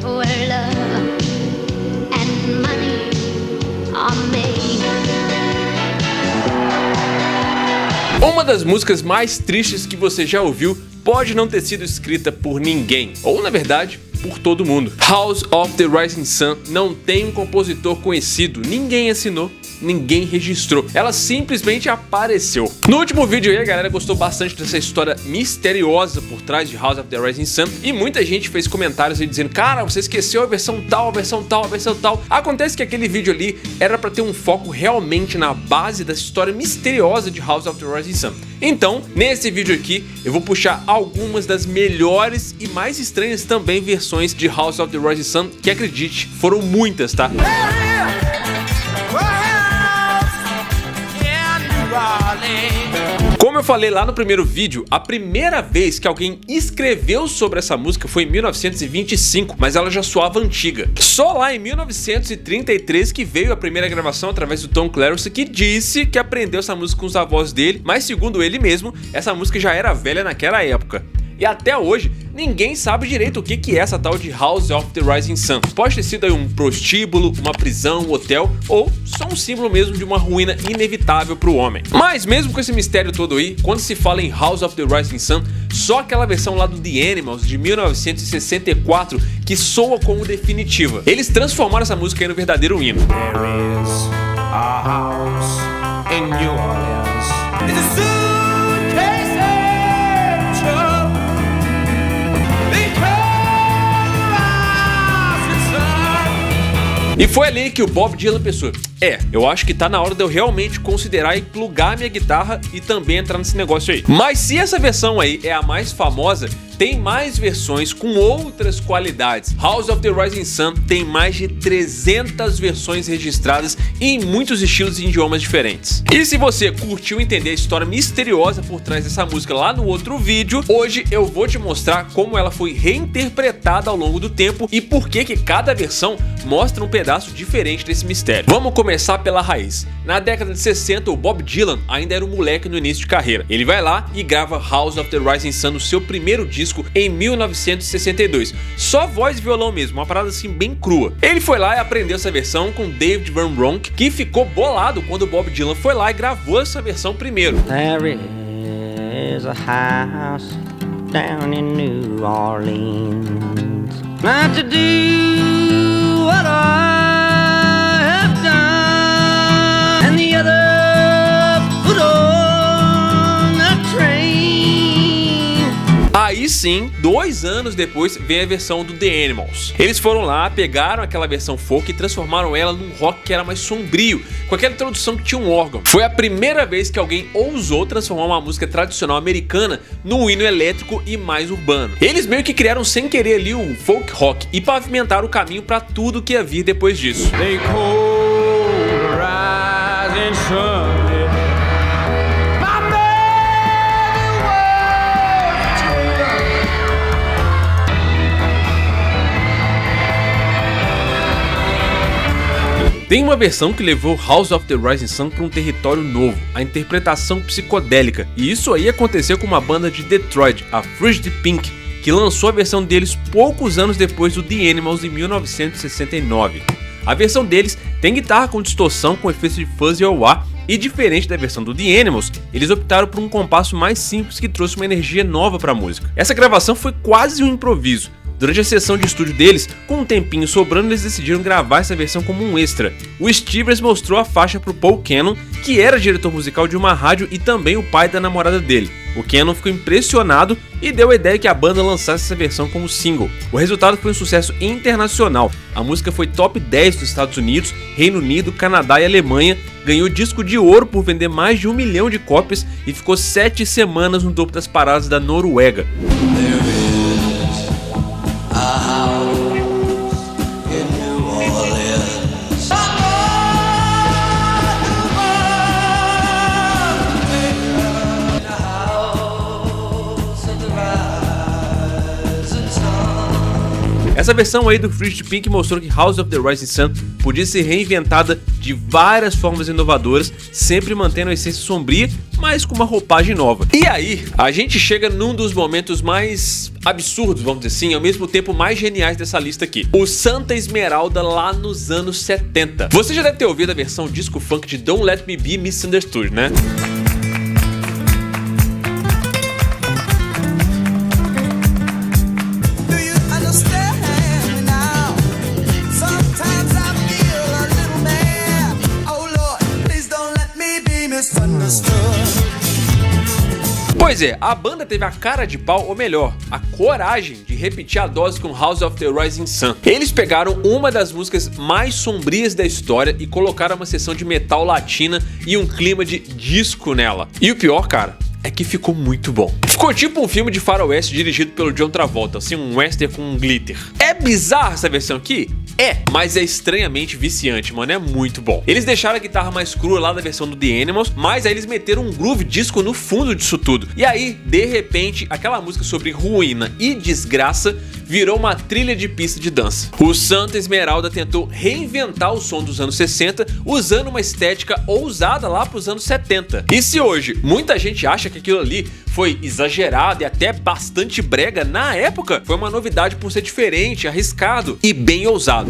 Where love and money are made. Uma das músicas mais tristes que você já ouviu pode não ter sido escrita por ninguém, ou na verdade, por todo mundo. House of the Rising Sun não tem um compositor conhecido, ninguém assinou, ninguém registrou, ela simplesmente apareceu. No último vídeo aí a galera gostou bastante dessa história misteriosa por trás de House of the Rising Sun e muita gente fez comentários aí dizendo: cara, você esqueceu a versão tal, a versão tal, a versão tal. Acontece que aquele vídeo ali era pra ter um foco realmente na base dessa história misteriosa de House of the Rising Sun. Então, nesse vídeo aqui, eu vou puxar algumas das melhores e mais estranhas também versões de House of the Rising Sun, que acredite, foram muitas, tá? Como eu falei lá no primeiro vídeo, a primeira vez que alguém escreveu sobre essa música foi em 1925, mas ela já soava antiga. Só lá em 1933 que veio a primeira gravação através do Tom Clarence, que disse que aprendeu essa música com os avós dele, mas segundo ele mesmo, essa música já era velha naquela época. E até hoje, ninguém sabe direito o que é essa tal de House of the Rising Sun. Pode ter sido aí um prostíbulo, uma prisão, um hotel, ou só um símbolo mesmo de uma ruína inevitável para o homem. Mas mesmo com esse mistério todo aí, quando se fala em House of the Rising Sun, só aquela versão lá do The Animals de 1964 que soa como definitiva. Eles transformaram essa música aí no verdadeiro hino. There is a house in New Orleans. It's a suitcase angel. E foi ali que o Bob Dylan pensou: eu acho que tá na hora de eu realmente considerar e plugar minha guitarra e também entrar nesse negócio aí. Mas se essa versão aí é a mais famosa, tem mais versões com outras qualidades. House of the Rising Sun tem mais de 300 versões registradas em muitos estilos e idiomas diferentes. E se você curtiu entender a história misteriosa por trás dessa música lá no outro vídeo, hoje eu vou te mostrar como ela foi reinterpretada ao longo do tempo e por que cada versão mostra um pedaço diferente desse mistério. Vamos começar pela raiz. Na década de 60, o Bob Dylan ainda era um moleque no início de carreira. Ele vai lá e grava House of the Rising Sun no seu primeiro disco em 1962. Só voz e violão mesmo, uma parada assim bem crua. Ele foi lá e aprendeu essa versão com David Van Ronk, que ficou bolado quando o Bob Dylan foi lá e gravou essa versão primeiro. There is a house down in New Orleans. Not to do what I have done, and the other put on a train. Aí sim, 2 anos depois, vem a versão do The Animals. Eles foram lá, pegaram aquela versão folk e transformaram ela num rock que era mais sombrio, com aquela introdução que tinha um órgão. Foi a primeira vez que alguém ousou transformar uma música tradicional americana num hino elétrico e mais urbano. Eles meio que criaram sem querer ali o folk rock e pavimentaram o caminho para tudo que ia vir depois disso. They call the rising sun. Tem uma versão que levou House of the Rising Sun para um território novo, a interpretação psicodélica, e isso aí aconteceu com uma banda de Detroit, a Frigid Pink, que lançou a versão deles poucos anos depois do The Animals em 1969. A versão deles tem guitarra com distorção com efeitos de fuzz e wah, e diferente da versão do The Animals, eles optaram por um compasso mais simples que trouxe uma energia nova para a música. Essa gravação foi quase um improviso. Durante a sessão de estúdio deles, com um tempinho sobrando, eles decidiram gravar essa versão como um extra. O Stivers mostrou a faixa para o Paul Cannon, que era diretor musical de uma rádio e também o pai da namorada dele. O Cannon ficou impressionado e deu a ideia que a banda lançasse essa versão como single. O resultado foi um sucesso internacional. A música foi top 10 dos Estados Unidos, Reino Unido, Canadá e Alemanha, ganhou disco de ouro por vender mais de 1 milhão de cópias e ficou 7 semanas no topo das paradas da Noruega. Essa versão aí do Frigid Pink mostrou que House of the Rising Sun podia ser reinventada de várias formas inovadoras, sempre mantendo a essência sombria, mas com uma roupagem nova. E aí, a gente chega num dos momentos mais absurdos, vamos dizer assim, ao mesmo tempo mais geniais dessa lista aqui. O Santa Esmeralda lá nos anos 70. Você já deve ter ouvido a versão disco funk de Don't Let Me Be Misunderstood, né? Pois é, a banda teve a cara de pau, ou melhor, a coragem de repetir a dose com House of the Rising Sun. Eles pegaram uma das músicas mais sombrias da história e colocaram uma seção de metal latina e um clima de disco nela. E o pior, cara, é que ficou muito bom. Ficou tipo um filme de faroeste dirigido pelo John Travolta, assim, um western com um glitter. É bizarra essa versão aqui? É, mas é estranhamente viciante, mano, é muito bom. Eles deixaram a guitarra mais crua lá da versão do The Animals, mas aí eles meteram um groove disco no fundo disso tudo. E aí, de repente, aquela música sobre ruína e desgraça virou uma trilha de pista de dança. O Santa Esmeralda tentou reinventar o som dos anos 60 usando uma estética ousada lá pros anos 70. E se hoje muita gente acha que aquilo ali foi exagerado e até bastante brega, na época foi uma novidade por ser diferente, arriscado e bem ousado.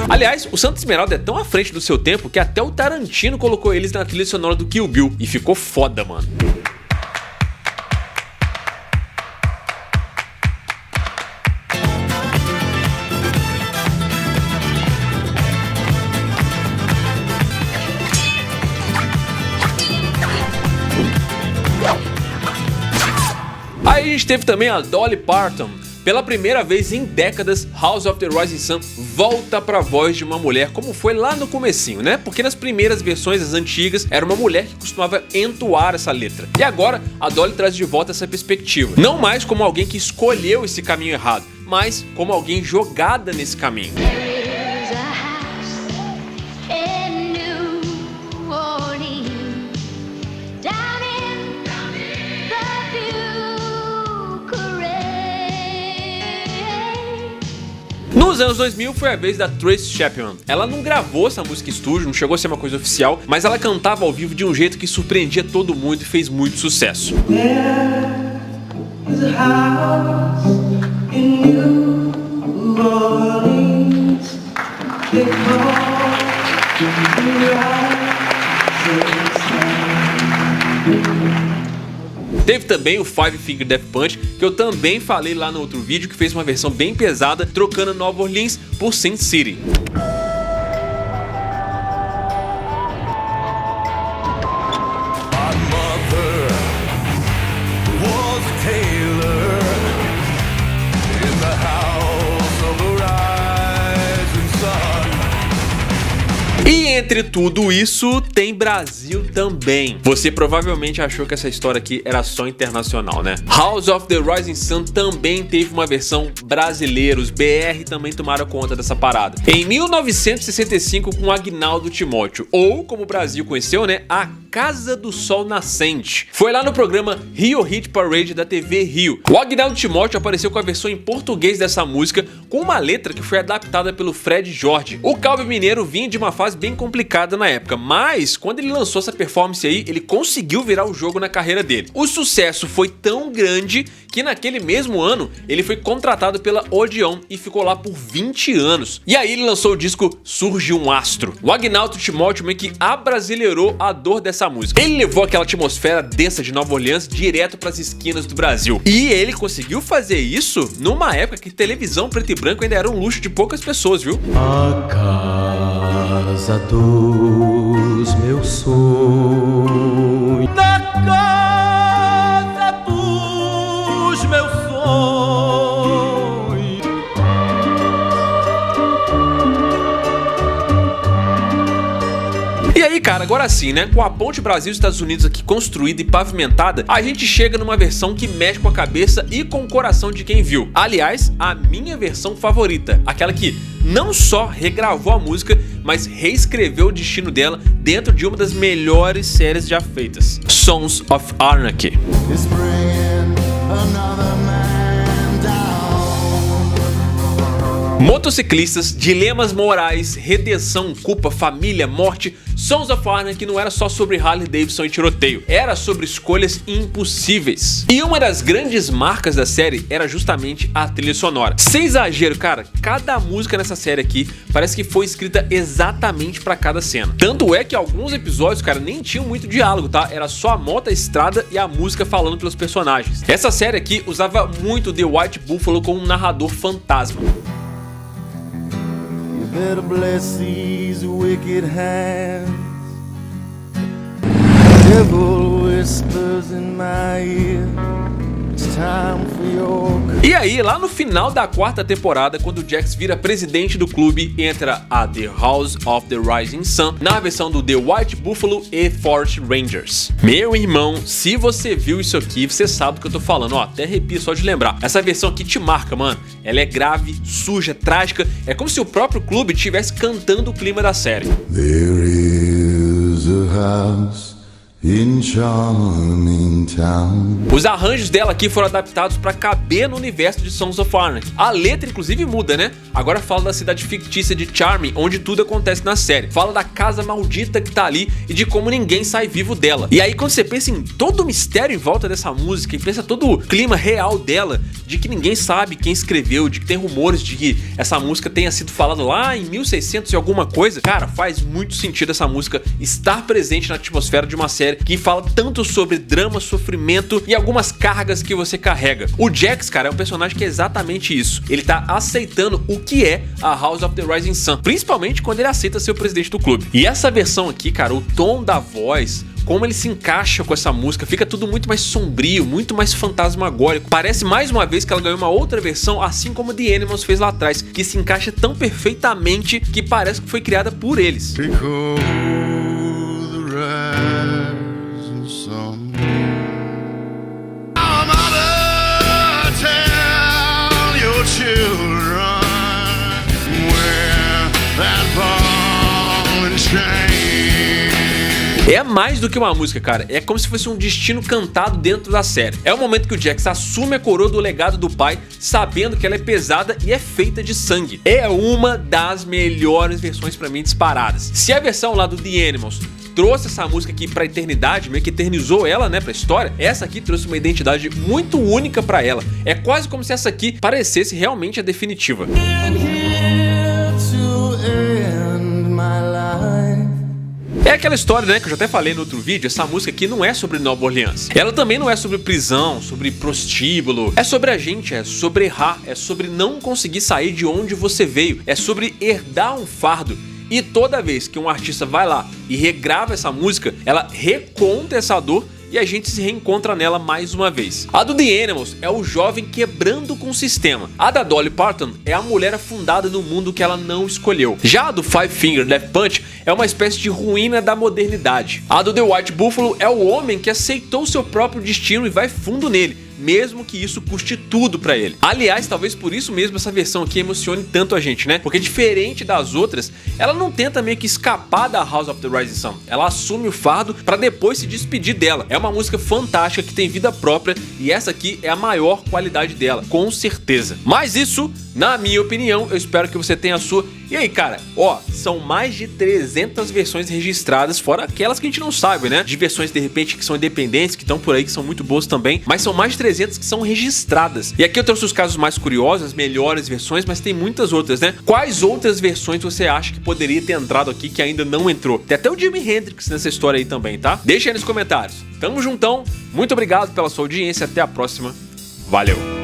Aliás, o Santa Esmeralda é tão à frente do seu tempo que até o Tarantino colocou eles na trilha sonora do Kill Bill e ficou foda, mano. Aí a gente teve também a Dolly Parton. Pela primeira vez em décadas, House of the Rising Sun volta pra voz de uma mulher, como foi lá no comecinho, né? Porque nas primeiras versões, as antigas, era uma mulher que costumava entoar essa letra. E agora, a Dolly traz de volta essa perspectiva. Não mais como alguém que escolheu esse caminho errado, mas como alguém jogada nesse caminho. There's a house in New Orleans, down in the Bucharest. Nos anos 2000 foi a vez da Tracy Chapman. Ela não gravou essa música em estúdio, não chegou a ser uma coisa oficial, mas ela cantava ao vivo de um jeito que surpreendia todo mundo e fez muito sucesso. There's a house in New Orleans. They call the rising sun. Teve também o Five Finger Death Punch, que eu também falei lá no outro vídeo, que fez uma versão bem pesada, trocando Nova Orleans por Sin City. E entre tudo isso, tem Brasil também. Você provavelmente achou que essa história aqui era só internacional, né? House of the Rising Sun também teve uma versão brasileira. Os BR também tomaram conta dessa parada. Em 1965, com Agnaldo Timóteo, ou como o Brasil conheceu, né? A Casa do Sol Nascente. Foi lá no programa Rio Hit Parade da TV Rio. O Agnaldo Timóteo apareceu com a versão em português dessa música, com uma letra que foi adaptada pelo Fred Jorge. O Calbi Mineiro vinha de uma fase bem complicada na época, mas quando ele lançou essa performance aí, ele conseguiu virar o jogo na carreira dele. O sucesso foi tão grande que naquele mesmo ano ele foi contratado pela Odeon e ficou lá por 20 anos. E aí ele lançou o disco Surge um Astro. O Agnaldo Timóteo meio que abrasileirou a dor dessa música. Ele levou aquela atmosfera densa de Nova Orleans direto para as esquinas do Brasil. E ele conseguiu fazer isso numa época que televisão preto e branco ainda era um luxo de poucas pessoas, viu? A casa dos meus sonhos. Na casa dos meus sonhos. E aí, cara, cara, agora sim, né? Com a ponte Brasil-Estados Unidos aqui construída e pavimentada, a gente chega numa versão que mexe com a cabeça e com o coração de quem viu. Aliás, a minha versão favorita, aquela que não só regravou a música, mas reescreveu o destino dela dentro de uma das melhores séries já feitas, Sons of Anarchy. Motociclistas, dilemas morais, redenção, culpa, família, morte. Sons of Anarchy não era só sobre Harley Davidson e tiroteio, era sobre escolhas impossíveis. E uma das grandes marcas da série era justamente a trilha sonora. Sem exagero, cara, cada música nessa série aqui parece que foi escrita exatamente pra cada cena. Tanto é que alguns episódios, cara, nem tinham muito diálogo, tá? Era só a moto, a estrada e a música falando pelos personagens. Essa série aqui usava muito The White Buffalo como um narrador fantasma. Better bless these wicked hands. Devil whispers in my ear. It's time for your... E aí, lá no final da quarta temporada, quando o Jax vira presidente do clube, entra a The House of the Rising Sun na versão do The White Buffalo e Forest Rangers. Meu irmão, se você viu isso aqui, você sabe do que eu tô falando, ó, até arrepio só de lembrar. Essa versão aqui te marca, mano. Ela é grave, suja, trágica, é como se o próprio clube estivesse cantando o clima da série. There is a house in charming town. Os arranjos dela aqui foram adaptados para caber no universo de Sons of Anarchy. A letra inclusive muda, né? Agora fala da cidade fictícia de Charming, onde tudo acontece na série. Fala da casa maldita que tá ali e de como ninguém sai vivo dela. E aí quando você pensa em todo o mistério em volta dessa música e pensa todo o clima real dela, de que ninguém sabe quem escreveu, de que tem rumores de que essa música tenha sido falada lá em 1600 e alguma coisa, cara, faz muito sentido essa música estar presente na atmosfera de uma série que fala tanto sobre drama, sofrimento e algumas cargas que você carrega. O Jax, cara, é um personagem que é exatamente isso. Ele tá aceitando o que é a House of the Rising Sun, principalmente quando ele aceita ser o presidente do clube. E essa versão aqui, cara, o tom da voz, como ele se encaixa com essa música, fica tudo muito mais sombrio, muito mais fantasmagórico. Parece mais uma vez que ela ganhou uma outra versão, assim como The Animals fez lá atrás, que se encaixa tão perfeitamente que parece que foi criada por eles. É mais do que uma música, cara. É como se fosse um destino cantado dentro da série. É o momento que o Jax assume a coroa do legado do pai, sabendo que ela é pesada e é feita de sangue. É uma das melhores versões pra mim disparadas. Se a versão lá do The Animals trouxe essa música aqui pra eternidade, meio que eternizou ela, né, pra história, essa aqui trouxe uma identidade muito única pra ela. É quase como se essa aqui parecesse realmente a definitiva. É aquela história, né, que eu já até falei no outro vídeo, essa música aqui não é sobre Nova Orleans. Ela também não é sobre prisão, sobre prostíbulo. É sobre a gente, é sobre errar, é sobre não conseguir sair de onde você veio. É sobre herdar um fardo. E toda vez que um artista vai lá e regrava essa música, ela reconta essa dor e a gente se reencontra nela mais uma vez. A do The Animals é o jovem quebrando com o sistema. A da Dolly Parton é a mulher afundada no mundo que ela não escolheu. Já a do Five Finger Death Punch é uma espécie de ruína da modernidade. A do The White Buffalo é o homem que aceitou seu próprio destino e vai fundo nele, mesmo que isso custe tudo pra ele. Aliás, talvez por isso mesmo essa versão aqui emocione tanto a gente, né? Porque diferente das outras, ela não tenta meio que escapar da House of the Rising Sun. Ela assume o fardo pra depois se despedir dela. É uma música fantástica que tem vida própria e essa aqui é a maior qualidade dela, com certeza. Mas isso, na minha opinião, eu espero que você tenha a sua. E aí, cara, ó, são mais de 300 versões registradas, fora aquelas que a gente não sabe, né? De versões, de repente, que são independentes, que estão por aí, que são muito boas também. Mas são mais de 300 que são registradas. E aqui eu trouxe os casos mais curiosos, as melhores versões, mas tem muitas outras, né? Quais outras versões você acha que poderia ter entrado aqui que ainda não entrou? Tem até o Jimi Hendrix nessa história aí também, tá? Deixa aí nos comentários. Tamo juntão, muito obrigado pela sua audiência, até a próxima. Valeu!